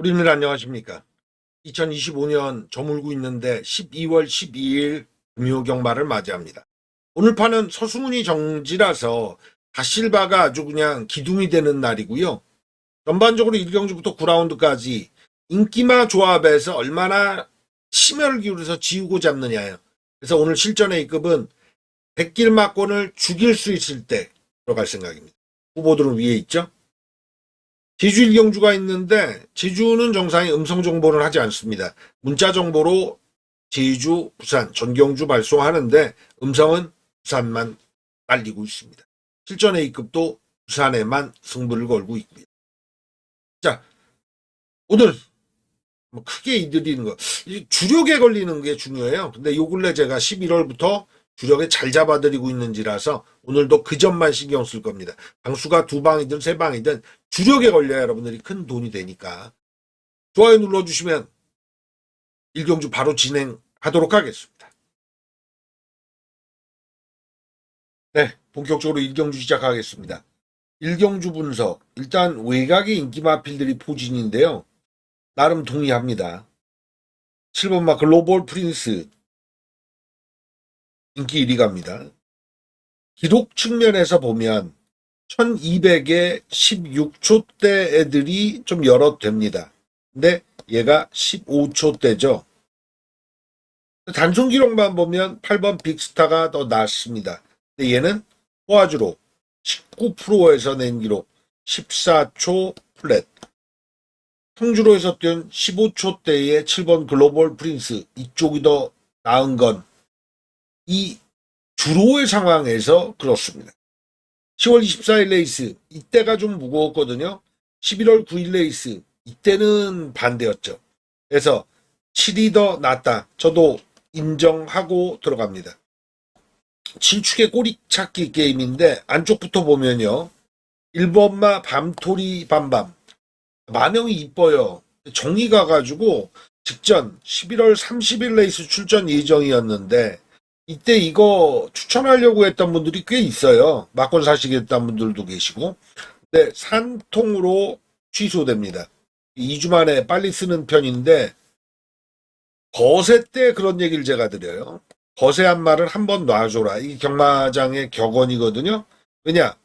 우리는 안녕하십니까. 2025년 저물고 있는데 12월 12일 금요경말을 맞이합니다. 오늘 판은 서수문이 정지라서 다실바가 아주 그냥 기둥이 되는 날이고요. 전반적으로 1경주부터 9라운드까지 인기마 조합에서 얼마나 심혈을 기울여서 지우고 잡느냐예요. 그래서 오늘 실전 A급은 백길막권을 죽일 수 있을 때 들어갈 생각입니다. 후보들은 위에 있죠. 제주 1경주가 있는데 제주는 정상이 음성 정보를 하지 않습니다. 문자 정보로 제주, 부산, 전경주 발송하는데 음성은 부산만 날리고 있습니다. 실전 A급도 부산에만 승부를 걸고 있고요. 자, 오늘 뭐 크게 이들이는 거 주력에 걸리는 게 중요해요. 근데 요 근래 제가 11월부터 주력에 잘 잡아드리고 있는지라서 오늘도 그 점만 신경 쓸 겁니다. 방수가 2방이든 3방이든 주력에 걸려야 여러분들이 큰 돈이 되니까 좋아요 눌러주시면 1경주 바로 진행하도록 하겠습니다. 네, 본격적으로 1경주 시작하겠습니다. 1경주 분석, 일단 외곽의 인기마필들이 포진인데요. 나름 동의합니다. 7번마 글로벌 프린스 인기 1위 갑니다. 기록 측면에서 보면 1200에 16초대 애들이 좀 여러 됩니다. 근데 얘가 15초대죠. 단순 기록만 보면 8번 빅스타가 더 낫습니다. 근데 얘는 호화주로 19%에서 낸 기록 14초 플랫. 통주로에서 뛴 15초대의 7번 글로벌 프린스 이쪽이 더 나은 건 이 주로의 상황에서 그렇습니다. 10월 24일 레이스 이때가 좀 무거웠거든요. 11월 9일 레이스 이때는 반대였죠. 그래서 7이 더 낫다. 저도 인정하고 들어갑니다. 7축의 꼬리 찾기 게임인데 안쪽부터 보면요. 1번마 밤토리 밤밤 마명이 이뻐요. 정이 가가지고 직전 11월 30일 레이스 출전 예정이었는데 이때 이거 추천하려고 했던 분들이 꽤 있어요. 막권 사시겠다는 분들도 계시고. 근데 산통으로 취소됩니다. 2주 만에 빨리 쓰는 편인데 거세 때 그런 얘기를 제가 드려요. 거세 한 말을 한번 놔줘라. 이게 경마장의 격언이거든요. 왜냐?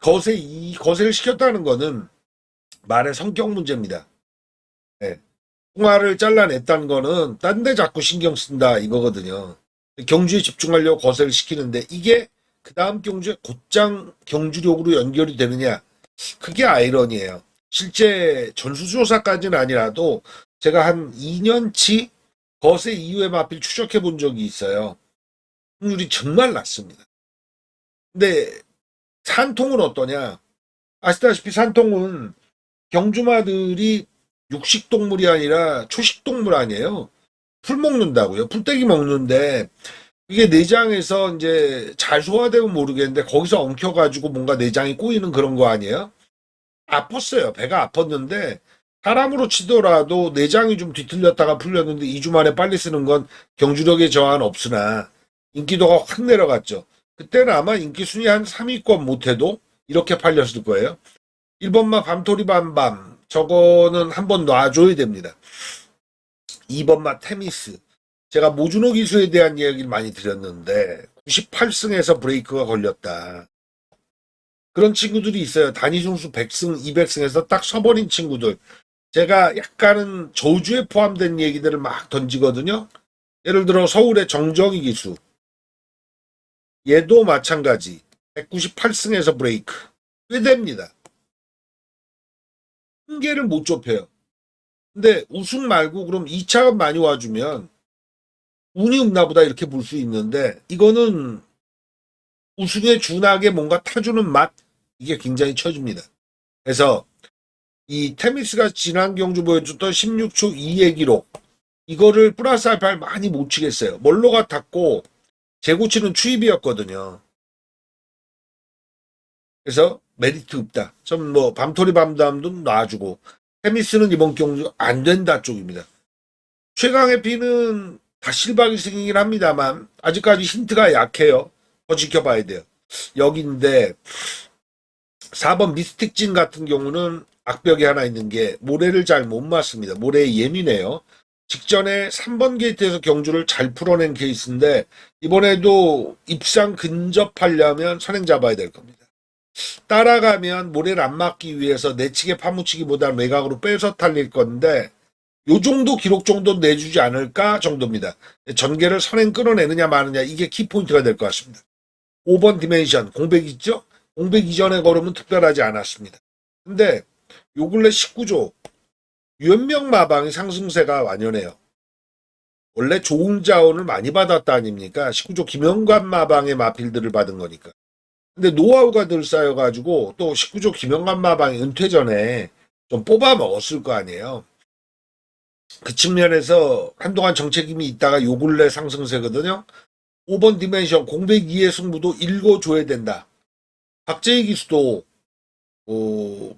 거세를 시켰다는 거는 말의 성격 문제입니다. 네. 통화를 잘라냈다는 거는 딴 데 자꾸 신경 쓴다 이거거든요. 경주에 집중하려고 거세를 시키는데 이게 그 다음 경주에 곧장 경주력으로 연결이 되느냐, 그게 아이러니예요. 실제 전수조사까지는 아니라도 제가 한 2년치 거세 이후에 마필 추적해 본 적이 있어요. 확률이 정말 낮습니다. 근데 산통은 어떠냐? 아시다시피 산통은 경주마들이 육식동물이 아니라 초식동물 아니에요. 풀 먹는다고요. 풀떼기 먹는데 이게 내장에서 이제 잘 소화되면 모르겠는데 거기서 엉켜가지고 뭔가 내장이 꼬이는 그런 거 아니에요? 아팠어요. 배가 아팠는데 사람으로 치더라도 내장이 좀 뒤틀렸다가 풀렸는데 2주 만에 빨리 쓰는 건 경주력의 저하는 없으나 인기도가 확 내려갔죠. 그때는 아마 인기 순위 한 3위권 못해도 이렇게 팔렸을 거예요. 1번마 밤토리 밤밤 저거는 한번 놔줘야 됩니다. 2번마 테미스. 제가 모주노 기수에 대한 이야기를 많이 드렸는데 98승에서 브레이크가 걸렸다. 그런 친구들이 있어요. 단위 승수 100승, 200승에서 딱 서버린 친구들. 제가 약간은 저주에 포함된 얘기들을 막 던지거든요. 예를 들어 서울의 정정희 기수. 얘도 마찬가지. 198승에서 브레이크. 꽤 됩니다. 한 개를 못 좁혀요. 근데 우승 말고 그럼 2차가 많이 와주면 운이 없나 보다 이렇게 볼 수 있는데 이거는 우승에 준하게 뭔가 타주는 맛, 이게 굉장히 쳐줍니다. 그래서 이 테미스가 지난 경주 보여줬던 16초 2의 기록 이거를 플러스 알파를 많이 못 치겠어요. 멀로 같았고 재고치는 추입이었거든요. 그래서 메리트 없다. 좀 뭐 밤토리 밤담도 놔주고 테미스는 이번 경주 안 된다 쪽입니다. 최강의 피는 다실박이 승이긴 합니다만 아직까지 힌트가 약해요. 더 지켜봐야 돼요. 여기인데 4번 미스틱진 같은 경우는 악벽이 하나 있는 게 모래를 잘 못 맞습니다. 모래에 예민해요. 직전에 3번 게이트에서 경주를 잘 풀어낸 케이스인데 이번에도 입상 근접하려면 선행 잡아야 될 겁니다. 따라가면 모래를 안 맞기 위해서 내치게 파묻히기보다는 외곽으로 빼서 탈릴 건데 요 정도 기록 정도 내주지 않을까 정도입니다. 전개를 선행 끌어내느냐 마느냐 이게 키포인트가 될 것 같습니다. 5번 디멘션 공백 있죠? 공백 이전의 걸음은 특별하지 않았습니다. 근데 요 근래 19조 유연명 마방이 상승세가 완연해요. 원래 좋은 자원을 많이 받았다 아닙니까? 19조 김영관 마방의 마필들을 받은 거니까. 근데 노하우가 늘 쌓여가지고 또 19조 김영관 마방이 은퇴 전에 좀 뽑아 먹었을 거 아니에요. 그 측면에서 한동안 정책임이 있다가 요 근래 상승세거든요. 5번 디멘션 공백 2의 승부도 읽어줘야 된다. 박재희 기수도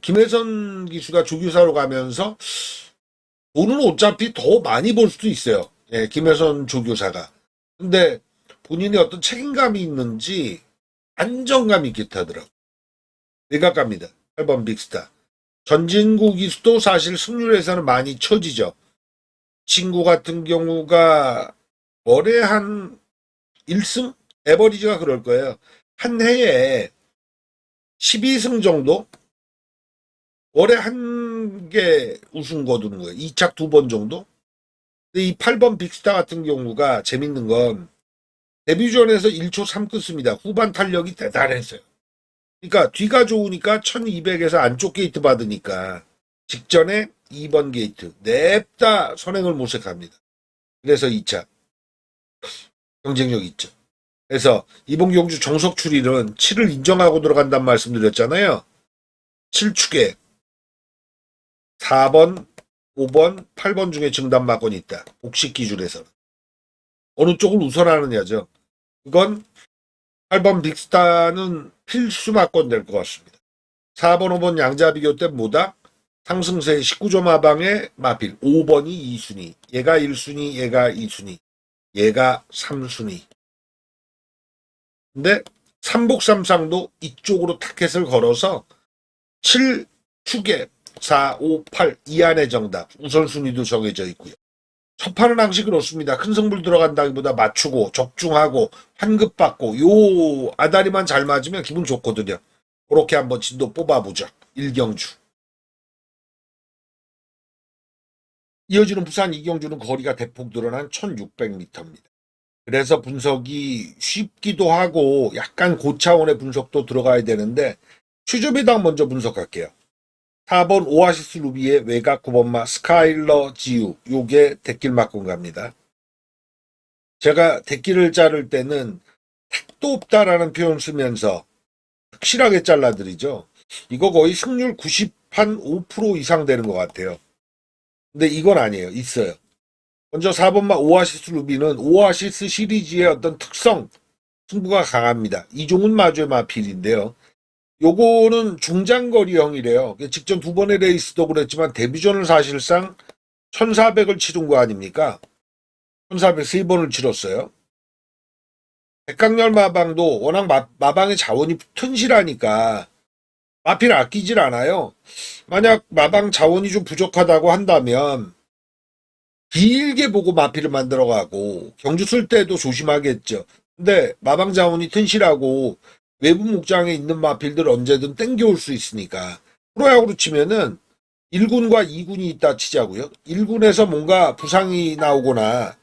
김혜선 기수가 조교사로 가면서 돈은 어차피 더 많이 벌 수도 있어요. 예, 김혜선 조교사가. 근데 본인이 어떤 책임감이 있는지 안정감 있게 타더라고. 내각갑니다. 8번 빅스타. 전진구 기수도 사실 승률에서는 많이 처지죠. 친구 같은 경우가 월에 한 1승? 에버리지가 그럴 거예요. 한 해에 12승 정도? 월에 한 개 우승 거두는 거예요. 2착 2번 정도? 근데 이 8번 빅스타 같은 경우가 재밌는 건 데뷔전에서 1초 3끄습니다. 후반 탄력이 대단했어요. 그러니까 뒤가 좋으니까 1200에서 안쪽 게이트 받으니까 직전에 2번 게이트 냅다 선행을 모색합니다. 그래서 2차 경쟁력 있죠. 그래서 이번 경주 정석 출일은 7을 인정하고 들어간다는 말씀드렸잖아요. 7축에 4번, 5번, 8번 중에 증단 마건이 있다. 복식 기준에서는. 어느 쪽을 우선하느냐죠. 이건 8번 빅스타는 필수 마건 될 것 같습니다. 4번, 5번 양자 비교 때 뭐다? 상승세 19조 마방의 마필. 5번이 2순위. 얘가 1순위, 얘가 2순위. 얘가 3순위. 근데 삼복삼상도 이쪽으로 타켓을 걸어서 7축에 4, 5, 8 이 안의 정답 우선순위도 정해져 있고요. 첫 판은 항시 그렇습니다. 큰 승부를 들어간다기보다 맞추고 적중하고 환급받고 요 아다리만 잘 맞으면 기분 좋거든요. 그렇게 한번 진도 뽑아보죠. 1경주. 이어지는 부산 2경주는 거리가 대폭 늘어난 1600m입니다. 그래서 분석이 쉽기도 하고 약간 고차원의 분석도 들어가야 되는데 추저배당 먼저 분석할게요. 4번 오아시스 루비의 외곽 9번마 스카일러 지우 요게 대길 막군 갑니다. 제가 대길을 자를 때는 택도 없다라는 표현 쓰면서 확실하게 잘라드리죠. 이거 거의 승률 90한5% 이상 되는 것 같아요. 근데 이건 아니에요. 있어요. 먼저 4번마 오아시스 루비는 오아시스 시리즈의 어떤 특성, 승부가 강합니다. 이종훈 마주의 마필인데요. 요거는 중장거리형이래요. 직전 2번의 레이스도 그랬지만 데뷔전을 사실상 1400을 치른 거 아닙니까? 1400 3번을 치렀어요. 백강렬 마방도 워낙 마방의 자원이 튼실하니까 마필 아끼질 않아요. 만약 마방 자원이 좀 부족하다고 한다면 길게 보고 마필을 만들어가고 경주 쓸 때도 조심하겠죠. 근데 마방 자원이 튼실하고 외부 목장에 있는 마필들 언제든 땡겨올 수 있으니까 프로야구로 치면은 1군과 2군이 있다 치자고요. 1군에서 뭔가 부상이 나오거나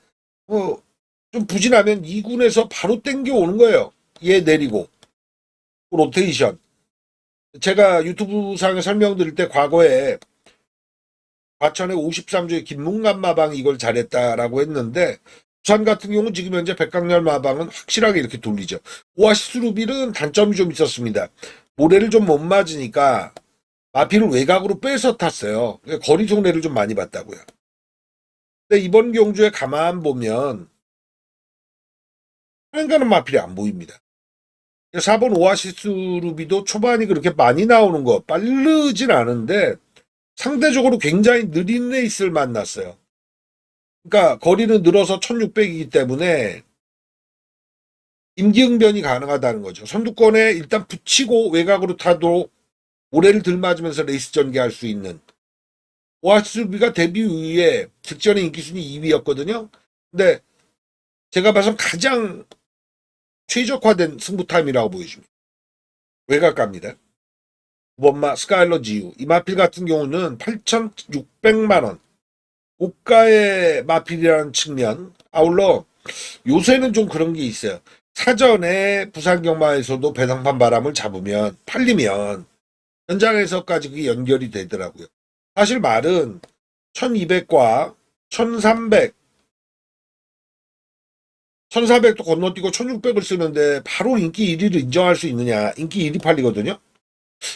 좀 부진하면 2군에서 바로 땡겨오는 거예요. 얘 내리고 로테이션. 제가 유튜브상에 설명드릴 때 과거에 과천의 53조의 김문감 마방이 이걸 잘했다라고 했는데 부산 같은 경우는 지금 현재 백강렬 마방은 확실하게 이렇게 돌리죠. 오아시스 루빌은 단점이 좀 있었습니다. 모래를 좀 못 맞으니까 마필을 외곽으로 빼서 탔어요. 거리 손해를 좀 많이 봤다고요. 근데 이번 경주에 가만 보면 하는 마필이 안 보입니다. 4번 오아시스 루비도 초반이 그렇게 많이 나오는 거 빠르진 않은데 상대적으로 굉장히 느린 레이스를 만났어요. 그러니까 거리는 늘어서 1600이기 때문에 임기응변이 가능하다는 거죠. 선두권에 일단 붙이고 외곽으로 타도 모래를 들맞으면서 레이스 전개할 수 있는 오아시스비가 데뷔 이후에 직전의 인기 순위 2위였거든요. 근데 제가 봐서 가장 최적화된 승부 타임이라고 보여집니다. 외곽갑니다. 원마 스카일러 지우 이 마필 같은 경우는 8,600만 원 고가의 마필이라는 측면. 아울러 요새는 좀 그런 게 있어요. 사전에 부산 경마에서도 배당판 바람을 잡으면 팔리면 현장에서까지 그게 연결이 되더라고요. 사실 말은 1200과 1300, 1400도 건너뛰고 1600을 쓰는데 바로 인기 1위를 인정할 수 있느냐. 인기 1위 팔리거든요.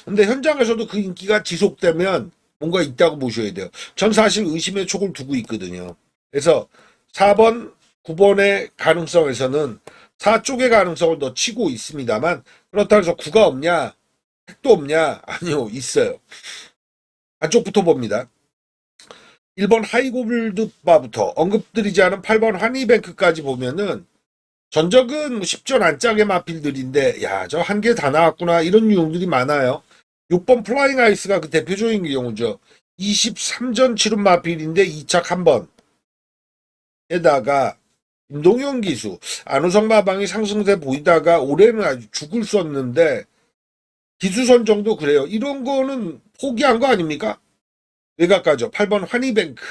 근데 현장에서도 그 인기가 지속되면 뭔가 있다고 보셔야 돼요. 전 사실 의심의 촉을 두고 있거든요. 그래서 4번, 9번의 가능성에서는 4쪽의 가능성을 더 치고 있습니다만 그렇다고 해서 9가 없냐? 택도 없냐? 아니요, 있어요. 안쪽부터 봅니다. 1번 하이골드바부터 언급드리지 않은 8번 한이뱅크까지 보면은 전적은 10전 안짝의 마필들인데 야, 저 한 개 다 나왔구나 이런 유형들이 많아요. 6번 플라잉 아이스가 그 대표적인 경우죠. 23전 치른 마필인데 2착 한 번에다가 김동현 기수, 안우성 마방이 상승세 보이다가 올해는 아주 죽을 썼는데 기수선 정도 그래요. 이런 거는 포기한 거 아닙니까? 외곽가죠. 8번 환희뱅크.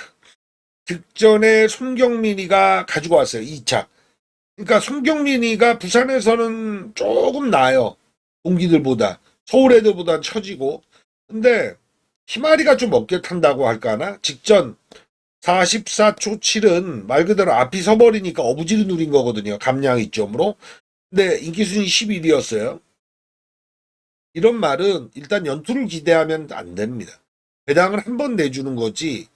직전에 손경민이가 가지고 왔어요. 2차. 그러니까 손경민이가 부산에서는 조금 나아요. 동기들보다. 서울 애들보다 처지고. 근데 희마리가 좀 어깨 탄다고 할까나? 직전 44초 7은 말 그대로 앞이 서버리니까 어부지를 누린 거거든요. 감량 이점으로. 근데 인기순위 11위였어요. 이런 말은 일단 연투를 기대하면 안 됩니다. 배당을 한 번 내주는 거지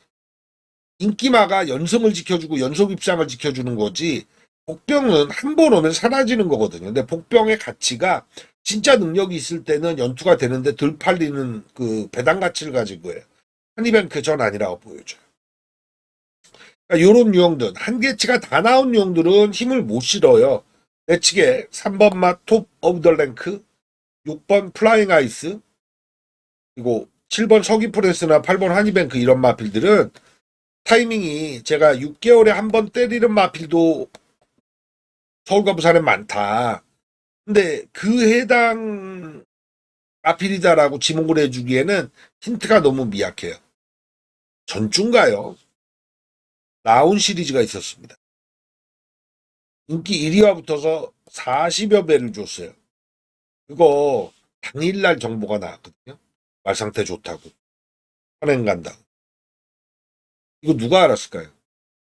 인기마가 연승을 지켜주고 연속 입상을 지켜주는 거지 복병은 한 번 오면 사라지는 거거든요. 근데 복병의 가치가 진짜 능력이 있을 때는 연투가 되는데 덜 팔리는 그 배당 가치를 가지고 해요. 한이뱅크 전 아니라고 보여줘요. 그러니까 요런 유형들 한계치가 다 나온 유형들은 힘을 못 실어요. 내치게 3번 맛 톱 오브 더 랭크 6번 플라잉 아이스 그리고 7번 서귀프레스나 8번 한이뱅크 이런 마필들은 타이밍이 제가 6개월에 한 번 때리는 마필도 서울과 부산에 많다. 근데 그 해당 마필이다라고 지목을 해주기에는 힌트가 너무 미약해요. 전주인가요? 라운 시리즈가 있었습니다. 인기 1위와 붙어서 40여 배를 줬어요. 그거 당일날 정보가 나왔거든요. 말 상태 좋다고. 선행 간다고. 이거 누가 알았을까요?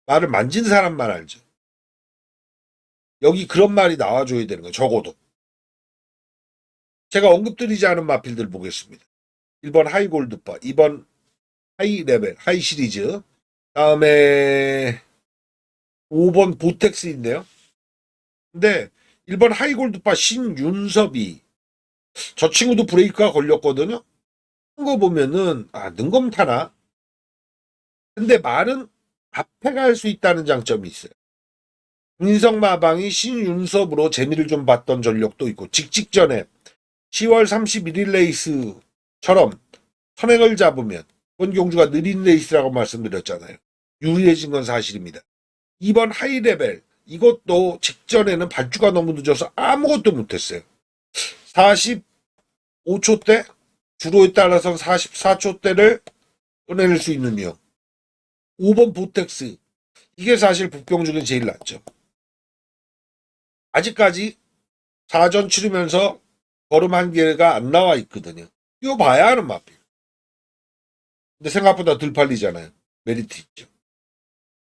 말을 만진 사람만 알죠. 여기 그런 말이 나와줘야 되는 거예요. 적어도. 제가 언급드리지 않은 마필들 보겠습니다. 1번 하이골드바, 2번 하이레벨, 하이 시리즈, 다음에 5번 보텍스인데요. 근데 1번 하이골드바 신윤섭이 저 친구도 브레이크가 걸렸거든요. 거 보면은 능검타나? 근데 말은 앞에 갈 수 있다는 장점이 있어요. 인성마방이 신윤섭으로 재미를 좀 봤던 전력도 있고 직전에 10월 31일 레이스처럼 선행을 잡으면 권경주가 느린 레이스라고 말씀드렸잖아요. 유리해진 건 사실입니다. 2번 하이레벨 이것도 직전에는 발주가 너무 늦어서 아무것도 못했어요. 45초대 주로에 따라서는 44초대를 꺼낼 수 있는 유형. 5번 보텍스 이게 사실 북병 중에 제일 낫죠. 아직까지 4전 치르면서 걸음 한 개가 안 나와 있거든요. 이거 봐야 하는 마필. 근데 생각보다 덜 팔리잖아요. 메리트 있죠.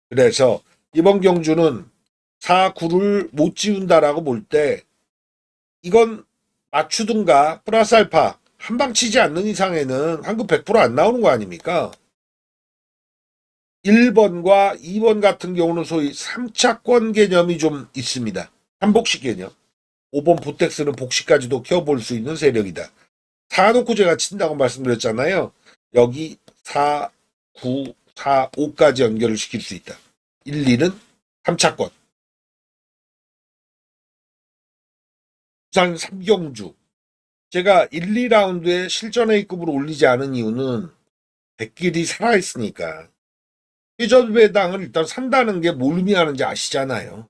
그래서 이번 경주는 4, 9를 못 지운다라고 볼 때 이건 맞추든가 플러스 알파 한 방 치지 않는 이상에는 환급 100%안 나오는 거 아닙니까? 1번과 2번 같은 경우는 소위 3차권 개념이 좀 있습니다. 한복식 개념. 5번 보텍스는 복식까지도 키워볼 수 있는 세력이다. 4 놓고 제가 친다고 말씀드렸잖아요. 여기 4, 9, 4, 5까지 연결을 시킬 수 있다. 1, 2는 3차권. 부산 삼경주. 제가 1, 2라운드에 실전 A급으로 올리지 않은 이유는 백길이 살아있으니까. 최저배당을 일단 산다는 게 뭘 의미하는지 아시잖아요.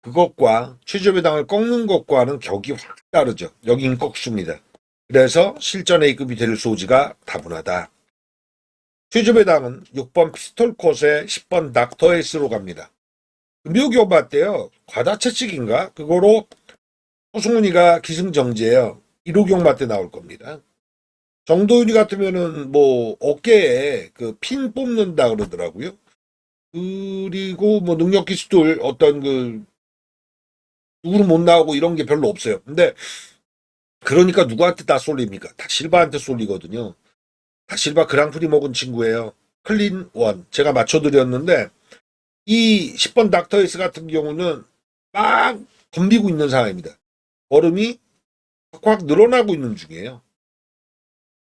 그것과 최저배당을 꺾는 것과는 격이 확 다르죠. 여긴 꺾습니다. 그래서 실전 A급이 될 소지가 다분하다. 최저배당은 6번 피스톨컷에 10번 닥터 S로 갑니다. 묘교 봤대요. 과다채찍인가? 그거로 허승훈이가 기승정지예요. 1호경 맞대 나올 겁니다. 정도윤이 같으면은 뭐 어깨에 그 핀 뽑는다 그러더라고요. 그리고 뭐 능력 기수들 어떤 그 누구는 못 나오고 이런 게 별로 없어요. 근데 그러니까 누구한테 다 쏠립니까? 다실바한테 쏠리거든요. 다실바 그랑프리 먹은 친구예요. 클린 원 제가 맞춰드렸는데 이 10번 닥터에스 같은 경우는 막 덤비고 있는 상황입니다. 얼음이 확확 늘어나고 있는 중이에요.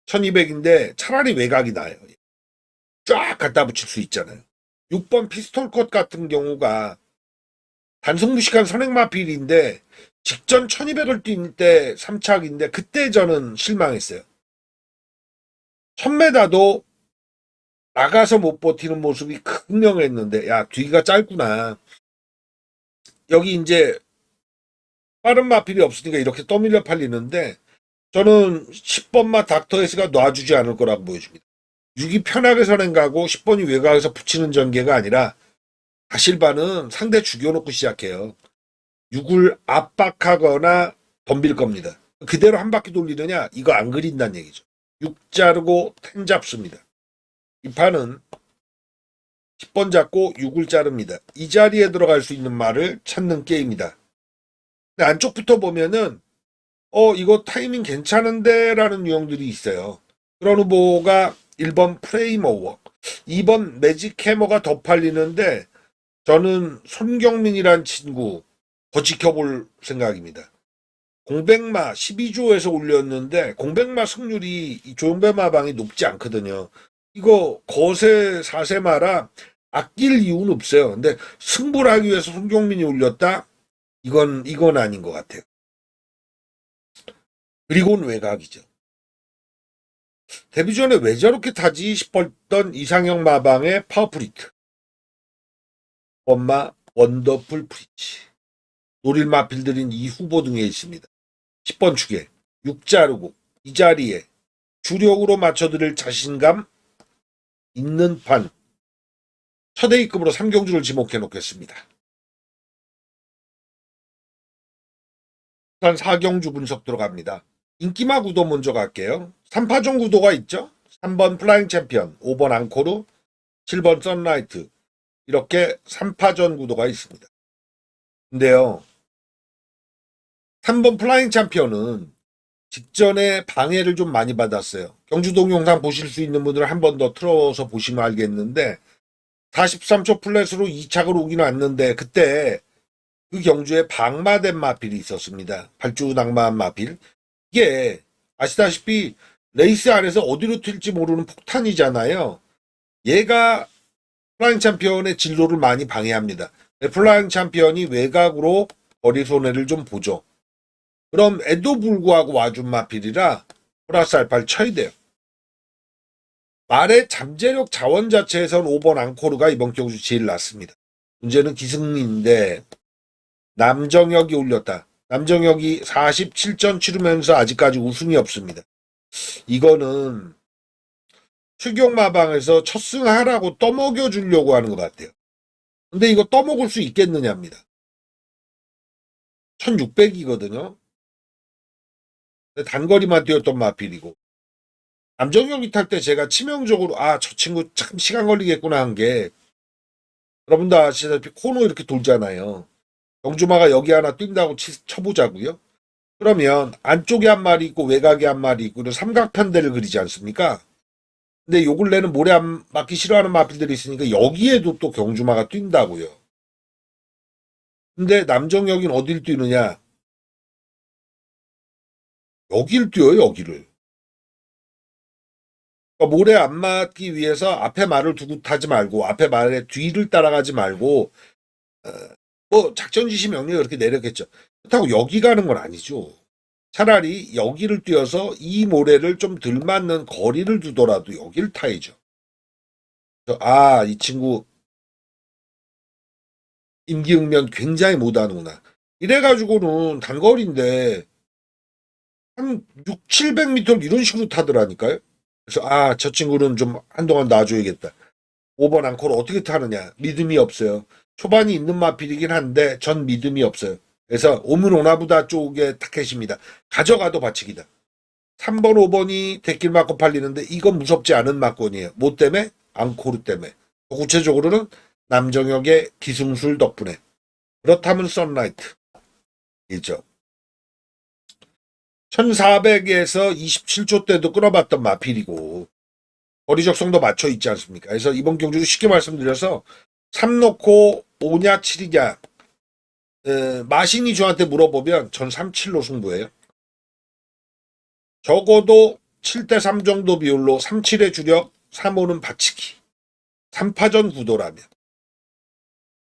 1200인데 차라리 외곽이 나아요. 쫙 갖다 붙일 수 있잖아요. 6번 피스톨컷 같은 경우가 단성무식한 선행마필인데 직전 1200을 뛸 때 3착인데 그때 저는 실망했어요. 1000m도 나가서 못 버티는 모습이 극명했는데 야 뒤가 짧구나. 여기 이제 빠른 마필이 없으니까 이렇게 떠밀려 팔리는데 저는 10번마 닥터에스가 놔주지 않을 거라고 보여줍니다. 6이 편하게 선행 가고 10번이 외곽에서 붙이는 전개가 아니라 다실바는 상대 죽여놓고 시작해요. 6을 압박하거나 덤빌 겁니다. 그대로 한 바퀴 돌리느냐? 이거 안 그린다는 얘기죠. 6 자르고 10 잡습니다. 이 판은 10번 잡고 6을 자릅니다. 이 자리에 들어갈 수 있는 말을 찾는 게임이다. 근데 안쪽부터 보면은 이거 타이밍 괜찮은데 라는 유형들이 있어요. 그런 후보가 1번 프레이머워 2번 매직 해머가 더 팔리는데 저는 손경민이란 친구 더 지켜볼 생각입니다. 공백마 12조에서 올렸는데 공백마 승률이 이 조용배마방이 높지 않거든요. 이거 거세 4세마라 아낄 이유는 없어요. 근데 승부를 하기 위해서 손경민이 올렸다? 이건 아닌 것 같아요. 그리고는 외곽이죠. 데뷔 전에 왜 저렇게 타지 싶었던 이상형 마방의 파워프리트. 엄마 원더풀 프리치. 노릴 마필들인 이 후보 등에 있습니다. 10번 축에 6 자르고 이 자리에 주력으로 맞춰드릴 자신감 있는 판. 첫 A급으로 3경주를 지목해 놓겠습니다. 일단 4경주 분석 들어갑니다. 인기마 구도 먼저 갈게요. 3파전 구도가 있죠. 3번 플라잉 챔피언, 5번 앙코르, 7번 선라이트 이렇게 3파전 구도가 있습니다. 근데요. 3번 플라잉 챔피언은 직전에 방해를 좀 많이 받았어요. 경주동 영상 보실 수 있는 분들은 한 번 더 틀어서 보시면 알겠는데 43초 플랫으로 2착을 오기는 왔는데 그때 그 경주에 방마된 마필이 있었습니다. 발주 낭마한 마필. 이게 아시다시피 레이스 안에서 어디로 튈지 모르는 폭탄이잖아요. 얘가 플라잉 챔피언의 진로를 많이 방해합니다. 플라잉 챔피언이 외곽으로 거리 손해를 좀 보죠. 그럼 에도 불구하고 와준 마필이라 플러스 알파를 쳐야 돼요. 말의 잠재력 자원 자체에선 5번 앙코르가 이번 경주 제일 낫습니다. 문제는 기승인데 남정혁이 올렸다. 남정혁이 47전 치르면서 아직까지 우승이 없습니다. 이거는 추격마방에서 첫 승하라고 떠먹여 주려고 하는 것 같아요. 근데 이거 떠먹을 수 있겠느냐입니다. 1600이거든요. 단거리만 뛰었던 마필이고. 남정혁이 탈 때 제가 치명적으로 저 친구 참 시간 걸리겠구나 한 게 여러분도 아시다시피 코너 이렇게 돌잖아요. 경주마가 여기 하나 뛴다고 쳐보자고요. 그러면 안쪽에 한 마리 있고 외곽에 한 마리 있고 삼각편대를 그리지 않습니까? 근데 요 근래는 모래 안 맞기 싫어하는 마필들이 있으니까 여기에도 또 경주마가 뛴다고요. 근데 남정혁이는 어딜 뛰느냐? 여길 뛰어요, 여기를. 그러니까 모래 안 맞기 위해서 앞에 말을 두고 타지 말고 앞에 말의 뒤를 따라가지 말고 뭐 작전 지시 명령을 이렇게 내렸겠죠. 그렇다고 여기 가는 건 아니죠. 차라리 여기를 뛰어서 이 모래를 좀 덜 맞는 거리를 두더라도 여기를 타야죠. 이 친구 임기응변 굉장히 못하는구나. 이래가지고는 단거리인데 한 6, 700m를 이런 식으로 타더라니까요. 그래서 저 친구는 좀 한동안 놔줘야겠다. 5번 앙코를 어떻게 타느냐 믿음이 없어요. 초반이 있는 마필이긴 한데 전 믿음이 없어요. 그래서 오문 오나부다 쪽에 타켓입니다. 가져가도 바치기다. 3번, 5번이 대길 맞고 팔리는데 이건 무섭지 않은 막권이에요. 뭐 때문에? 앙코르 때문에. 구체적으로는 남정혁의 기승술 덕분에. 그렇다면 선라이트. 있죠. 1400에서 27초 때도 끌어봤던 마필이고 거리 적성도 맞춰 있지 않습니까? 그래서 이번 경주도 쉽게 말씀드려서 3 놓고 5냐 7이냐 마신이 저한테 물어보면 전 3-7로 승부해요. 적어도 7대3 정도 비율로 3-7의 주력, 3-5는 받치기. 3파전 구도라면.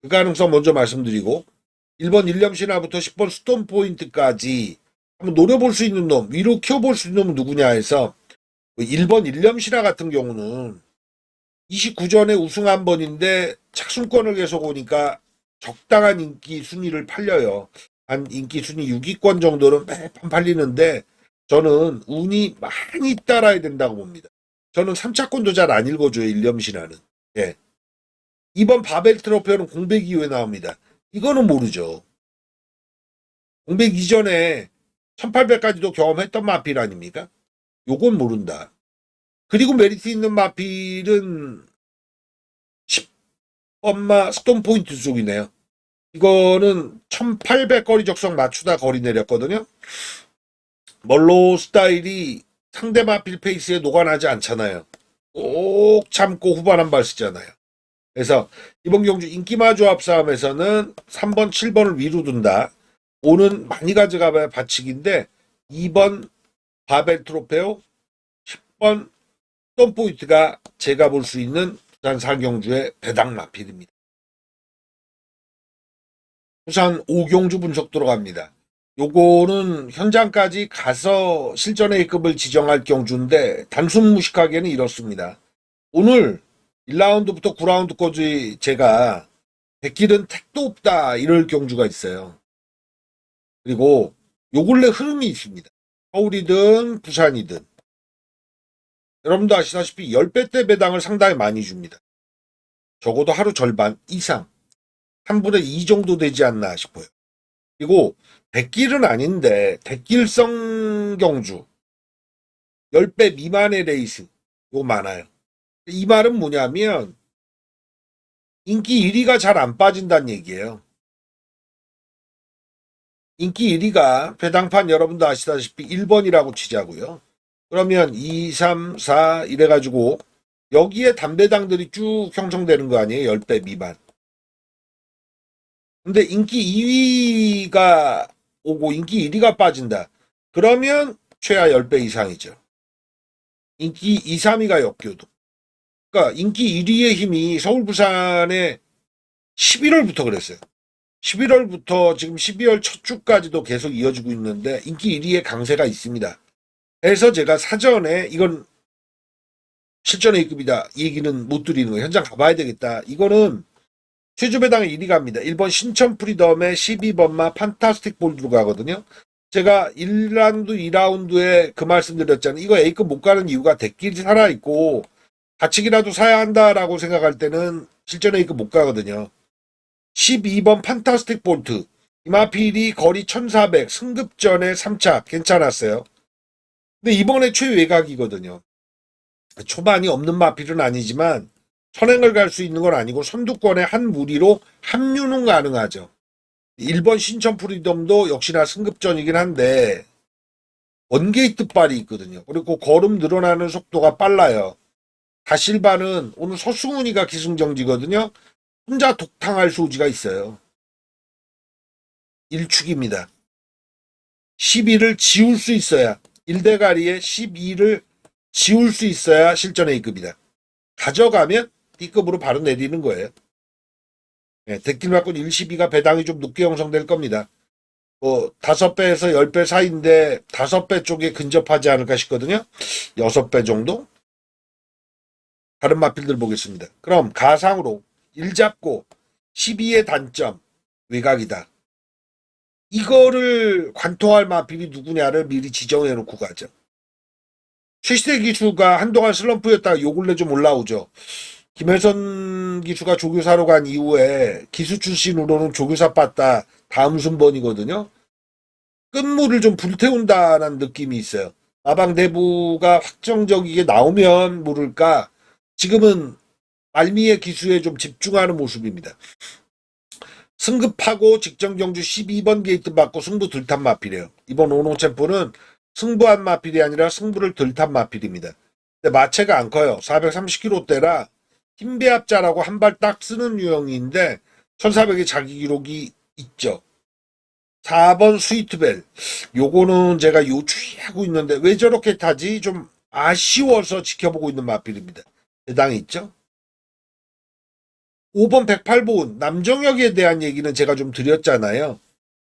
그 가능성 먼저 말씀드리고 1번 일념신화부터 10번 스톤 포인트까지 한번 노려볼 수 있는 놈, 위로 키워볼 수 있는 놈은 누구냐 해서 1번 일념신화 같은 경우는 29전에 우승 한 번인데 착순권을 계속 오니까 적당한 인기 순위를 팔려요. 한 인기 순위 6위권 정도는 매번 팔리는데 저는 운이 많이 따라야 된다고 봅니다. 저는 3차권도 잘 안 읽어줘요. 일념신화는. 예. 이번 바벨 트로피는 공백 이후에 나옵니다. 이거는 모르죠. 공백 이전에 1800까지도 경험했던 마필 아닙니까? 요건 모른다. 그리고 메리트 있는 마필은 10번마 스톤 포인트 쪽이네요. 이거는 1800 거리 적성 맞추다 거리 내렸거든요. 멀로 스타일이 상대 마필 페이스에 녹아나지 않잖아요. 꼭 참고 후반 한 발 쓰잖아요. 그래서 이번 경주 인기마 조합 싸움에서는 3번, 7번을 위로 둔다. 5는 많이 가져가봐야 받치기인데 2번 바벨 트로페오, 10번 스톤포인트가 제가 볼 수 있는 부산 상경주의 배당 마필입니다. 부산 5경주 분석 들어갑니다. 요거는 현장까지 가서 실전 A급을 지정할 경주인데 단순 무식하게는 이렇습니다. 오늘 1라운드부터 9라운드까지 제가 백길은 택도 없다 이럴 경주가 있어요. 그리고 요 근래 흐름이 있습니다. 서울이든 부산이든 여러분도 아시다시피 10배대 배당을 상당히 많이 줍니다. 적어도 하루 절반 이상 3분의 2 정도 되지 않나 싶어요. 그리고 백길은 아닌데 백길성 경주 10배 미만의 레이스 요 많아요. 이 말은 뭐냐면 인기 1위가 잘 안 빠진다는 얘기예요. 인기 1위가 배당판 여러분도 아시다시피 1번이라고 치자고요. 그러면 2, 3, 4 이래가지고 여기에 담배당들이 쭉 형성되는 거 아니에요? 10배 미만. 근데 인기 2위가 오고 인기 1위가 빠진다. 그러면 최하 10배 이상이죠. 인기 2, 3위가 역교도. 그러니까 인기 1위의 힘이 서울 부산에 11월부터 그랬어요. 11월부터 지금 12월 첫 주까지도 계속 이어지고 있는데 인기 1위의 강세가 있습니다. 그래서 제가 사전에 이건 실전 A급이다. 이 얘기는 못 드리는 거예요. 현장 가봐야 되겠다. 이거는 최주배당에 1위 갑니다. 1번 신천 프리덤에 12번마 판타스틱 볼드로 가거든요. 제가 1라운드, 2라운드에 그 말씀 드렸잖아요. 이거 A급 못 가는 이유가 대길이 살아있고 가치기라도 사야 한다라고 생각할 때는 실전 A급 못 가거든요. 12번 판타스틱 볼트. 이마필이 거리 1400 승급전에 3차 괜찮았어요. 근데 이번에 최외곽이거든요. 초반이 없는 마필은 아니지만 선행을 갈 수 있는 건 아니고 선두권의 한 무리로 합류는 가능하죠. 1번 신천 프리덤도 역시나 승급전이긴 한데 원게이트 발이 있거든요. 그리고 걸음 늘어나는 속도가 빨라요. 다실바는 오늘 서승훈이가 기승정지거든요. 혼자 독탕할 소지가 있어요. 1축입니다. 12를 지울 수 있어야 1대가리에 12를 지울 수 있어야 실전 A급이다. 가져가면 B급으로 바로 내리는 거예요. 네, 대길 맞고 112가 배당이 좀 높게 형성될 겁니다. 뭐 5배에서 10배 사이인데 5배 쪽에 근접하지 않을까 싶거든요. 6배 정도? 다른 마필들 보겠습니다. 그럼 가상으로 1 잡고 12의 단점 외곽이다. 이거를 관통할 마필이 누구냐를 미리 지정해 놓고 가죠. 최시대 기수가 한동안 슬럼프였다가 요 근래 좀 올라오죠. 김혜선 기수가 조교사로 간 이후에 기수 출신으로는 조교사 빠따 다음 순번이거든요. 끝물을 좀 불태운다는 느낌이 있어요. 마방 대부가 확정적이게 나오면 모를까 지금은 말미의 기수에 좀 집중하는 모습입니다. 승급하고 직전 경주 12번 게이트 받고 승부 들탄 마필이에요. 이번 오노 챔프는 승부한 마필이 아니라 승부를 들탄 마필입니다. 근데 마체가 안 커요. 430kg대라 힘배합자라고 한 발 딱 쓰는 유형인데 1400의 자기 기록이 있죠. 4번 스위트벨. 요거는 제가 요추하고 있는데 왜 저렇게 타지? 좀 아쉬워서 지켜보고 있는 마필입니다. 대당이 있죠. 5번 108번 남정혁에 대한 얘기는 제가 좀 드렸잖아요.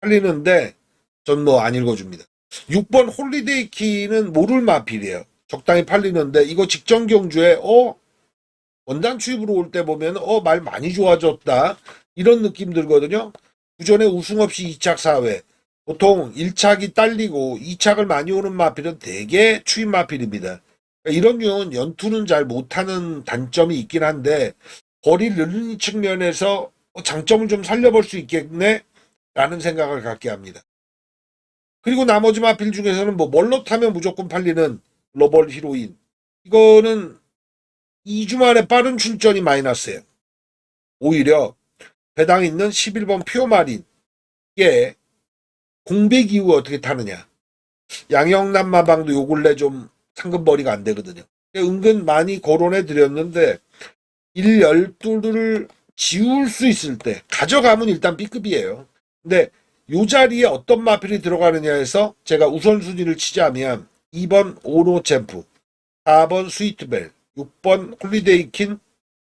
팔리는데 전 뭐 안 읽어줍니다. 6번 홀리데이 키는 모를 마필이에요. 적당히 팔리는데 이거 직전 경주에 원단 추입으로 올 때 보면 말 많이 좋아졌다 이런 느낌 들거든요. 구전에 우승 없이 2착 4회 보통 1착이 딸리고 2착을 많이 오는 마필은 대개 추입 마필입니다. 이런 유형은 연투는 잘 못하는 단점이 있긴 한데 거리를 늘리는 측면에서 장점을 좀 살려볼 수 있겠네 라는 생각을 갖게 합니다. 그리고 나머지 마필 중에서는 뭐 멀로 타면 무조건 팔리는 글로벌 히로인 이거는 2주 만에 빠른 출전이 마이너스예요. 오히려 배당에 있는 11번 퓨어마린 이게 공백 이후 어떻게 타느냐. 양영남 마방도 요 근래 좀 상금벌이가 안 되거든요. 은근 많이 거론해 드렸는데 1, 12를 지울 수 있을 때 가져가면 일단 B급이에요. 근데 요 자리에 어떤 마필이 들어가느냐에서 제가 우선순위를 치자면 2번 오노 챔프, 4번 스위트벨, 6번 홀리데이킨,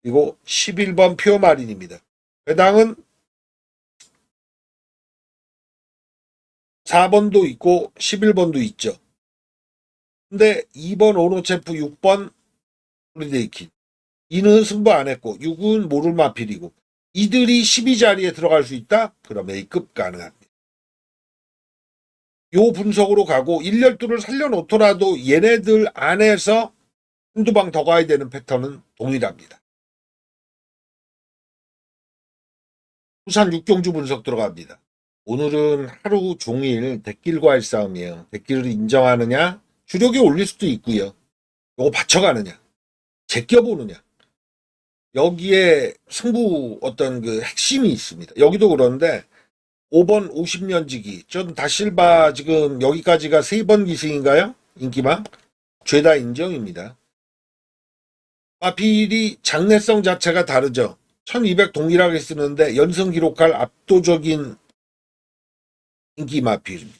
그리고 11번 퓨어마린입니다. 배당은 4번도 있고 11번도 있죠. 근데 2번 오노 챔프, 6번 홀리데이킨. 2는 승부 안 했고 6은 모를 마필이고 이들이 12자리에 들어갈 수 있다? 그럼 A급 가능합니다. 요 분석으로 가고 1, 12를 살려놓더라도 얘네들 안에서 한두 방 더 가야 되는 패턴은 동일합니다. 부산 6경주 분석 들어갑니다. 오늘은 하루 종일 대길과의 싸움이에요. 대길을 인정하느냐? 주력에 올릴 수도 있고요. 요거 받쳐가느냐? 제껴보느냐? 여기에 승부 어떤 그 핵심이 있습니다. 여기도 그런데 5번 50년지기 전 다실바 지금 여기까지가 3번 기승인가요? 인기망? 죄다 인정입니다. 마필이 장래성 자체가 다르죠. 1200 동일하게 쓰는데 연승 기록할 압도적인 인기 마필입니다.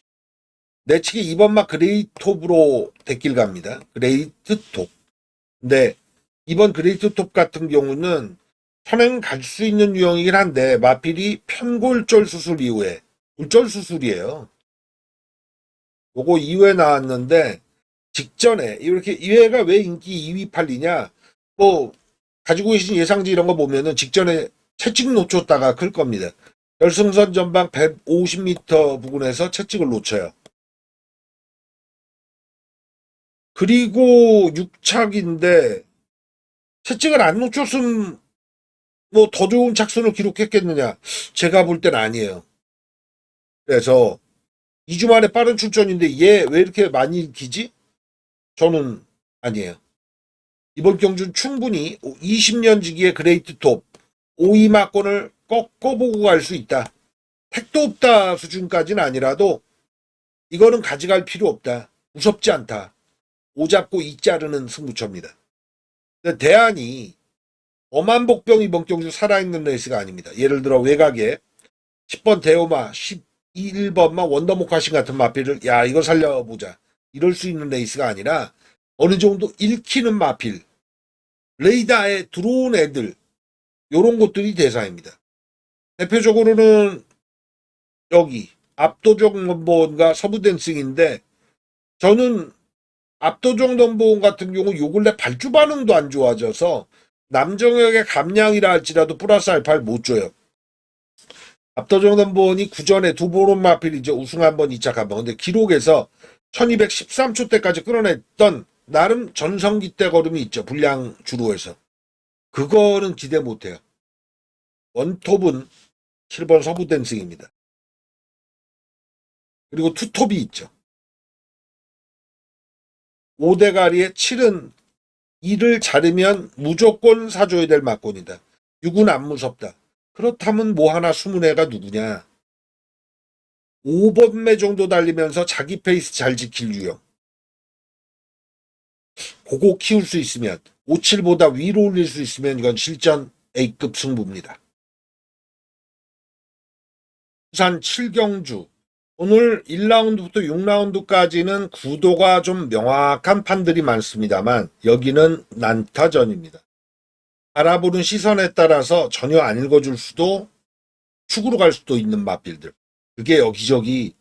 내치기 2번마 그레이톱으로 대길 갑니다. 그레이트 톱. 근데 이번 그레이트 톱 같은 경우는 선행 갈 수 있는 유형이긴 한데 마필이 편골절 수술 이후에 골절 수술이에요. 요거 2회 나왔는데 직전에 이렇게 2회가 왜 인기 2위 팔리냐 뭐 가지고 계신 예상지 이런 거 보면은 직전에 채찍 놓쳤다가 클 겁니다. 결승선 전방 150m 부근에서 채찍을 놓쳐요. 그리고 6착인데 채찍을 안 놓쳤으면 뭐 더 좋은 착순을 기록했겠느냐? 제가 볼 땐 아니에요. 그래서 2주 만에 빠른 출전인데 얘 왜 이렇게 많이 읽히지? 저는 아니에요. 이번 경주는 충분히 20년 지기의 그레이트 톱 5위 막권을 꺾어보고 갈 수 있다. 택도 없다 수준까지는 아니라도 이거는 가져갈 필요 없다. 무섭지 않다. 5 잡고 2 자르는 승부처입니다. 근데 대안이 어만복병 이번 경주 살아있는 레이스가 아닙니다. 예를 들어 외곽에 10번 대오마, 11번만 원더모카신 같은 마필을 야 이거 살려보자. 이럴 수 있는 레이스가 아니라 어느 정도 읽히는 마필, 레이더에 들어온 애들 요런 것들이 대상입니다. 대표적으로는 여기 압도적 넘버원과 서부댄싱인데 저는 압도적 넘버원 같은 경우 요 근래 발주 반응도 안 좋아져서 남정혁의 감량이라 할지라도 플러스 알파를 못 줘요. 압도적 넘버원이 구전에 두 번은 마필이죠. 우승 한 번, 2차 한 번. 근데 기록에서 1213초 때까지 끌어냈던 나름 전성기 때 걸음이 있죠. 불량 주로에서. 그거는 기대 못해요. 원톱은 7번 서부댄싱입니다. 그리고 투톱이 있죠. 5대가리의 7은 2를 자르면 무조건 사줘야 될 막곤이다. 6은 안 무섭다. 그렇다면 뭐 하나 숨은 애가 누구냐. 5번매 정도 달리면서 자기 페이스 잘 지킬 유형. 그거 키울 수 있으면 57보다 위로 올릴 수 있으면 이건 실전 A급 승부입니다. 부산 7경주 오늘 1라운드부터 6라운드까지는 구도가 좀 명확한 판들이 많습니다만 여기는 난타전입니다. 알아보는 시선에 따라서 전혀 안 읽어줄 수도 축으로 갈 수도 있는 마필들. 그게 여기저기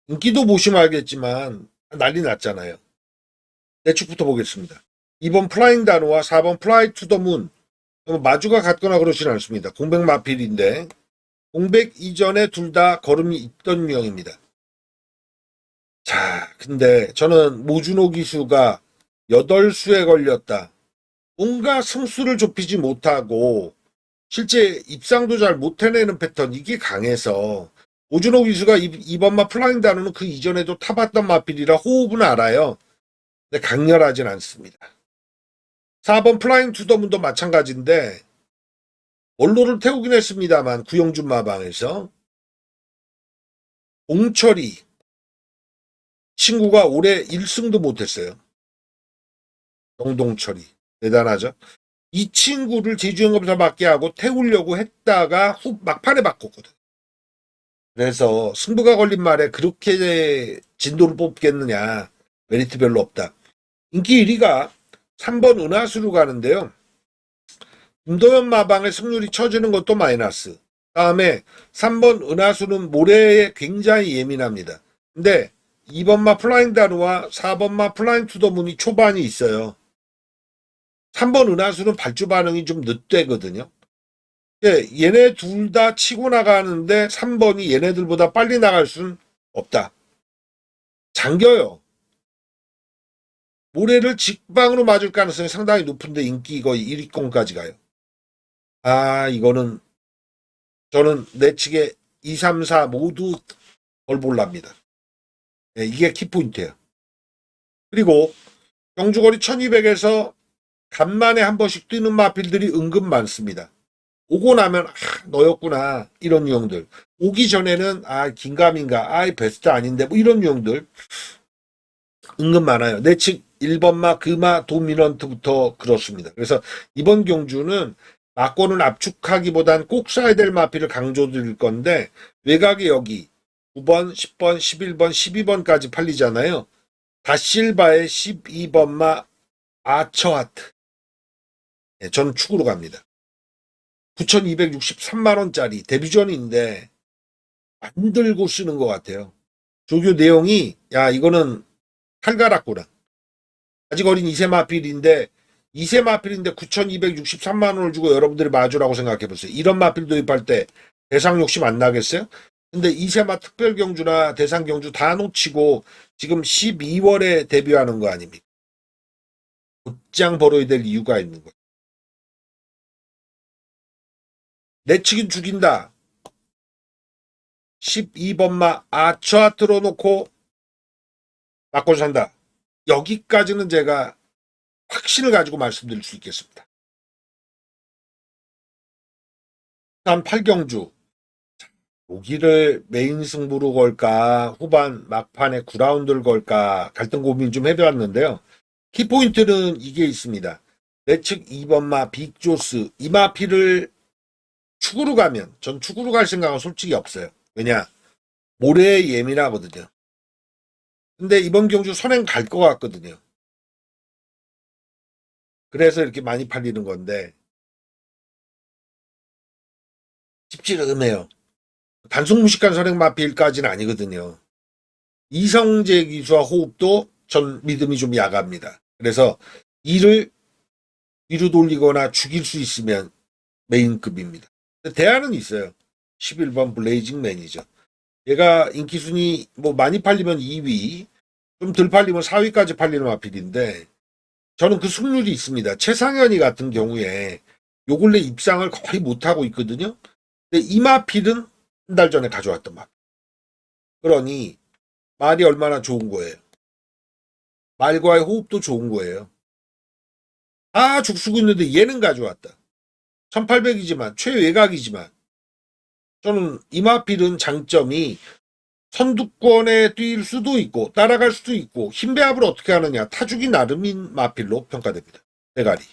인기도 보시면 알겠지만 난리 났잖아요. 내 축부터 보겠습니다. 2번 플라잉 다노와 4번 플라이 투 더 문. 마주가 같거나 그러진 않습니다. 공백 마필인데 공백 이전에 둘 다 걸음이 있던 유형입니다. 자, 근데 저는 모준호 기수가 8수에 걸렸다. 뭔가 승수를 좁히지 못하고 실제 입상도 잘 못 해내는 패턴 이게 강해서 모준호 기수가 이번 마 플라잉 다노는 그 이전에도 타봤던 마필이라 호흡은 알아요. 근데 강렬하진 않습니다. 4번 플라잉 투더문도 마찬가지인데 원로를 태우긴 했습니다만 구영준 마방에서 옹철이 친구가 올해 1승도 못했어요. 정동철이 대단하죠. 이 친구를 제주행검사 받게 하고 태우려고 했다가 막판에 바꿨거든. 그래서 승부가 걸린 말에 그렇게 진도를 뽑겠느냐. 메리트 별로 없다. 인기 1위가 3번 은하수로 가는데요. 김도현 마방의 승률이 쳐지는 것도 마이너스. 다음에 3번 은하수는 모래에 굉장히 예민합니다. 근데 2번마 플라잉 다루와 4번마 플라잉 투더문이 초반이 있어요. 3번 은하수는 발주 반응이 좀 늦대거든요. 얘네 둘 다 치고 나가는데 3번이 얘네들보다 빨리 나갈 수는 없다. 잠겨요. 모래를 직방으로 맞을 가능성이 상당히 높은데 인기 거의 1위권까지 가요. 아, 이거는 저는 내측에 2, 3, 4 모두 걸볼랍니다. 네, 이게 키포인트예요. 그리고 경주거리 1200에서 간만에 한 번씩 뛰는 마필들이 은근 많습니다. 오고 나면 너였구나 이런 유형들. 오기 전에는 긴가민가 베스트 아닌데 뭐 이런 유형들 은근 많아요. 내측 1번마 금마 도미넌트부터 그렇습니다. 그래서 이번 경주는 막권을 압축하기보단 꼭 써야 될 마필을 강조드릴 건데 외곽에 여기 9번, 10번, 11번, 12번까지 팔리잖아요. 다실바의 12번마 아처하트. 네, 저는 축으로 갑니다. 9,263만원짜리 데뷔전인데 안 들고 쓰는 것 같아요. 조교 내용이 이거는 칼갈았구나. 아직 어린 이세마필인데 9,263만원을 주고 여러분들이 마주라고 생각해보세요. 이런 마필 도입할 때 대상 욕심 안 나겠어요? 근데 이세마 특별경주나 대상경주 다 놓치고 지금 12월에 데뷔하는 거 아닙니까? 곧장 벌어야 될 이유가 있는 거예요. 내치긴 죽인다. 12번마 아처하트로 놓고 맞고 산다. 여기까지는 제가 확신을 가지고 말씀드릴 수 있겠습니다. 다음 8경주. 여기를 메인 승부로 걸까 후반 막판에 9라운드를 걸까 갈등 고민 좀 해봤는데요. 키포인트는 이게 있습니다. 내측 2번마 빅조스 이마피를 축으로 가면 전 축으로 갈 생각은 솔직히 없어요. 왜냐 모래에 예민하거든요. 근데 이번 경주 선행 갈 것 같거든요. 그래서 이렇게 많이 팔리는 건데 찝찝해요. 단순 무식한 선행 마필까지는 아니거든요. 이성재 기수와 호흡도 전 믿음이 좀 야갑니다. 그래서 이를 위로 돌리거나 죽일 수 있으면 메인급입니다. 대안은 있어요. 11번 블레이징 매니저. 얘가 인기 순위 뭐 많이 팔리면 2위, 좀 덜 팔리면 4위까지 팔리는 마필인데 저는 그 승률이 있습니다. 최상현이 같은 경우에 요 근래 입상을 거의 못하고 있거든요. 근데 이 마필은 한 달 전에 가져왔던 마필. 그러니 말이 얼마나 좋은 거예요. 말과의 호흡도 좋은 거예요. 아, 죽쓰고 있는데 얘는 가져왔다. 1800이지만 최외곽이지만 저는 이 마필은 장점이 선두권에 뛸 수도 있고 따라갈 수도 있고 힘 배합을 어떻게 하느냐 타주기 나름인 마필로 평가됩니다. 대가리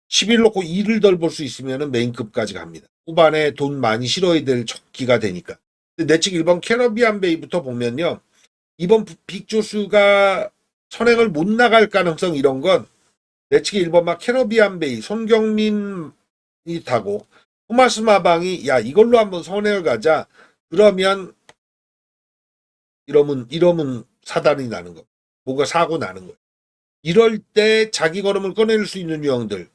11 놓고 2를 덜 볼 수 있으면 메인급까지 갑니다. 후반에 돈 많이 실어야 될 적기가 되니까. 내측 1번 캐러비안 베이부터 보면요. 이번 빅조수가 선행을 못 나갈 가능성 이런 건 내측 1번 막 캐러비안 베이 손경민이 타고 토마스 마방이 야 이걸로 한번 선행을 가자. 그러면 이러면 사단이 나는 거. 뭔가 사고 나는 거예요. 이럴 때 자기 걸음을 꺼낼 수 있는 유형들.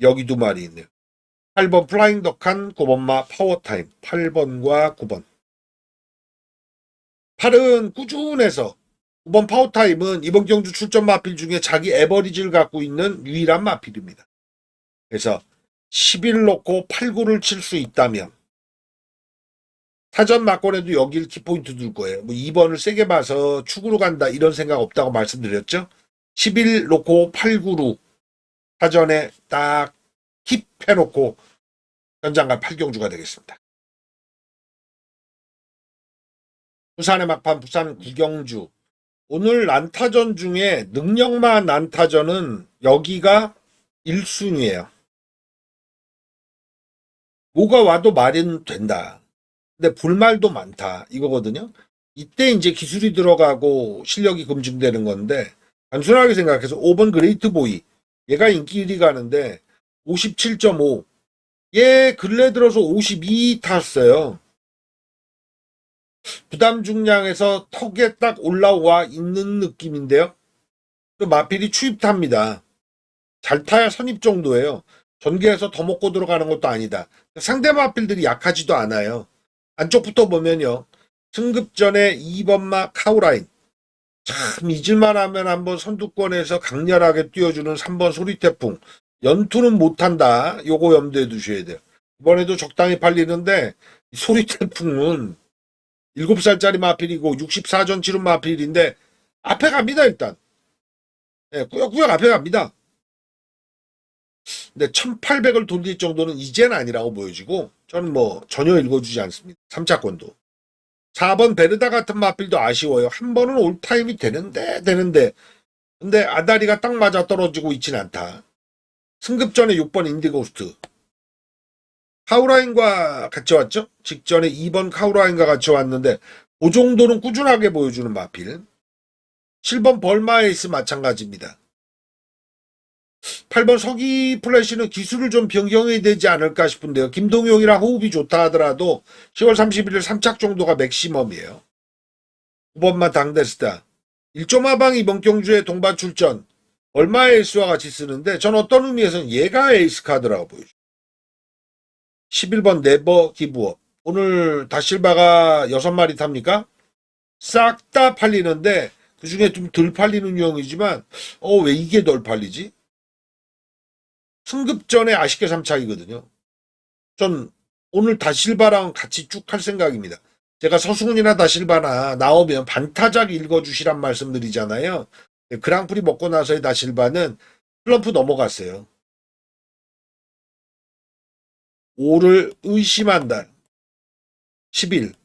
여기 두 마리 있네요. 8번 플라잉 덕한 9번마 파워타임. 8번과 9번. 8은 꾸준해서 9번 파워타임은 이번 경주 출전 마필 중에 자기 에버리지를 갖고 있는 유일한 마필입니다. 그래서 11 놓고 8, 9를 칠 수 있다면 사전 막권에도 여길 키포인트 둘 거예요. 뭐 2번을 세게 봐서 축으로 간다 이런 생각 없다고 말씀드렸죠. 11 놓고 8, 9로 사전에 딱 킵해놓고 현장간 8경주가 되겠습니다. 부산의 막판 부산 9경주. 오늘 난타전 중에 능력만 난타전은 여기가 1순위예요. 뭐가 와도 말은 된다. 근데 불말도 많다. 이거거든요. 이때 이제 기술이 들어가고 실력이 검증되는 건데 단순하게 생각해서 5번 그레이트 보이. 얘가 인기 1위 가는데 57.5. 얘 근래 들어서 52 탔어요. 부담 중량에서 턱에 딱 올라와 있는 느낌인데요. 그 마필이 추입탑니다. 잘 타야 선입 정도예요. 전개해서 더 먹고 들어가는 것도 아니다. 상대 마필들이 약하지도 않아요. 안쪽부터 보면요. 승급전에 2번마 카우라인. 참 잊을만 하면 한번 선두권에서 강렬하게 뛰어주는 3번 소리태풍. 연투는 못한다. 요거 염두에 두셔야 돼요. 이번에도 적당히 팔리는데 소리태풍은 7살짜리 마필이고 64전 치른 마필인데 앞에 갑니다 일단. 예, 꾸역꾸역 앞에 갑니다. 근데 1800을 돌릴 정도는 이젠 아니라고 보여지고 저는 뭐 전혀 읽어주지 않습니다. 3차권도. 4번 베르다 같은 마필도 아쉬워요. 한 번은 올타임이 되는데 근데 아다리가 딱 맞아 떨어지고 있진 않다. 승급전에 6번 인디고스트. 카우라인과 같이 왔죠? 직전에 2번 카우라인과 같이 왔는데 그 정도는 꾸준하게 보여주는 마필. 7번 벌마에이스 마찬가지입니다. 8번 서기 플래시는 기술을 좀 변경해야 되지 않을까 싶은데요. 김동용이랑 호흡이 좋다 하더라도 10월 31일 3착 정도가 맥시멈이에요. 9번만 당데스타. 1.5방 이번 경주에 동반 출전. 얼마의 에이스와 같이 쓰는데 전 어떤 의미에서는 얘가 에이스 카드라고 보여요. 11번 네버 기브업. 오늘 다실바가 6마리 탑니까? 싹 다 팔리는데 그 중에 좀 덜 팔리는 유형이지만 왜 이게 덜 팔리지? 승급전에 아쉽게 3착이거든요. 전 오늘 다실바랑 같이 쭉 할 생각입니다. 제가 서승훈이나 다실바나 나오면 반타작 읽어주시란 말씀드리잖아요. 그랑프리 먹고 나서의 다실바는 슬럼프 넘어갔어요. 5를 의심한다. 10일.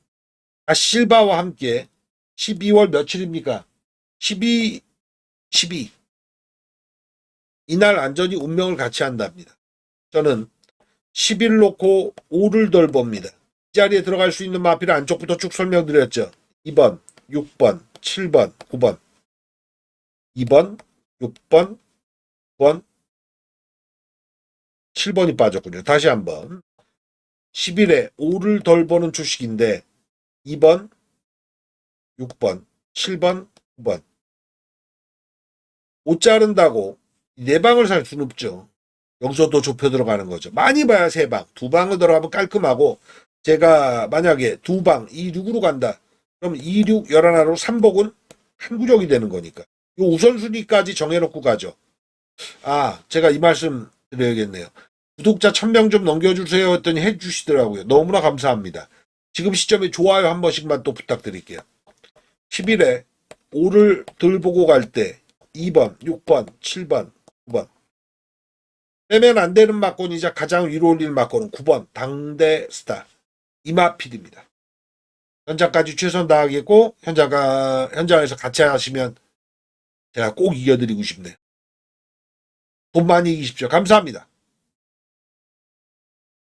다실바와 함께 12월 며칠입니까? 12. 이날 안전이 운명을 같이 한답니다. 저는 10일 놓고 5를 덜 봅니다. 이 자리에 들어갈 수 있는 마필 안쪽부터 쭉 설명드렸죠. 2번, 6번, 7번, 9번. 2번, 6번, 9번, 7번이 빠졌군요. 다시 한번. 10일에 5를 덜 버는 주식인데 2번, 6번, 7번, 9번. 5 자른다고 4방을 살 수는 없죠. 여기서 또 좁혀 들어가는 거죠. 많이 봐야 3방. 2방을 들어가면 깔끔하고 제가 만약에 2방, 2, 6으로 간다. 그럼 2, 6, 11하로 3복은 한 구역이 되는 거니까. 이 우선순위까지 정해놓고 가죠. 아, 제가 이 말씀 드려야겠네요. 구독자 1000명 좀 넘겨주세요 했더니 해주시더라고요. 너무나 감사합니다. 지금 시점에 좋아요 한 번씩만 또 부탁드릴게요. 10일에 5를 덜 보고 갈 때 2번, 6번, 7번, 9번. 빼면 안 되는 막권이자 가장 위로 올리는 막권은 9번 당대 스타 이마필입니다. 현장까지 최선 다하겠고 현장에서 같이 하시면 제가 꼭 이겨드리고 싶네요. 돈 많이 이기십시오. 감사합니다.